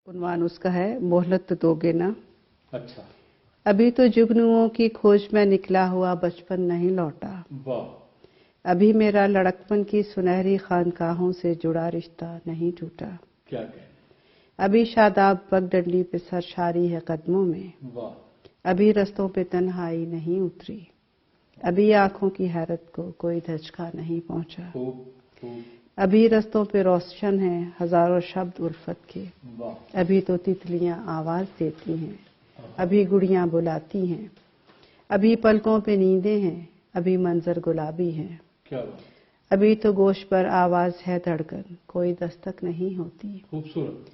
उन्वान उसका है मोहलत तो दोगे ना। अच्छा। अभी तो जुगनुओं की खोज में निकला हुआ बचपन नहीं लौटा। वाह। अभी मेरा लड़कपन की सुनहरी खानकाहों से जुड़ा रिश्ता नहीं टूटा। क्या कहने। अभी शादाब पगडंडी पे सरशारी है कदमों में। वाह। अभी रस्तों पे तन्हाई नहीं उतरी। अभी आंखों की हैरत को कोई धचका नहीं पहुंचा। अभी रस्तों पे रोशन है हजारों शब्द उल्फत के। वाह। अभी तो तितलियां आवाज देती हैं। अभी गुड़ियां बुलाती हैं। अभी पलकों पे नींदें हैं। अभी मंजर गुलाबी है। क्या बात। अभी तो गोश पर आवाज है धड़कन कोई दस्तक नहीं होती। खूबसूरत।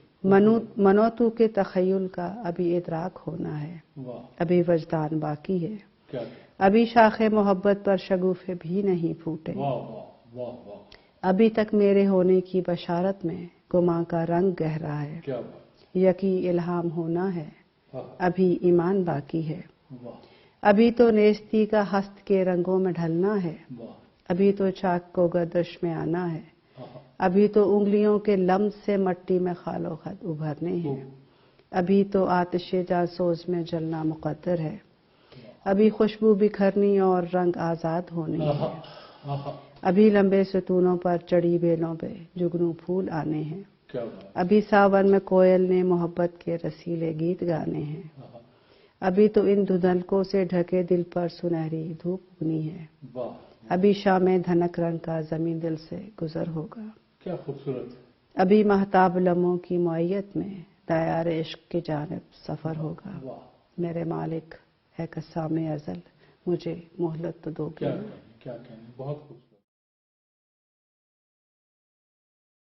मनोतू के तखय्युल का अभी इदराक होना है। वाह। अभी वजदान बाकी है। क्या। अभी शाखे मोहब्बत पर शगुफे भी नहीं फूटे। वाह वाह वाह वाह। अभी तक मेरे होने की बशारत में गुमा का रंग गहरा है। क्या बात। यकी इल्हाम होना है। अभी ईमान बाकी है। वाह। अभी तो नेस्ती का हस्त के रंगों में ढलना है। वाह। अभी तो चाक को गर्दश में आना है। अभी तो उंगलियों के लम्स से मट्टी में खालो खत उभरने हैं। अभी तो आतिशे जासोज में जलना मुकद्दर है। अभी खुशबू बिखरनी और रंग आजाद होने हैं। अभी लंबे सतूनों पर चढ़ी बेलों पे जुगनू फूल आने हैं। क्या बात। अभी सावन में कोयल ने मोहब्बत के रसीले गीत गाने हैं। अभी तो इन धुंधलकों से ढके दिल पर सुनहरी धूप उगनी है। वाह। अभी शाम धनक रंग का जमीन दिल से गुजर होगा। क्या खूबसूरत। अभी महताब लम्हों की मुअय्यत में दायार इश्क की जानिब सफर होगा। मेरे मालिक है कस्साम अज़ल मुझे मोहलत तो दोगे। क्या कहने बहुत खूब।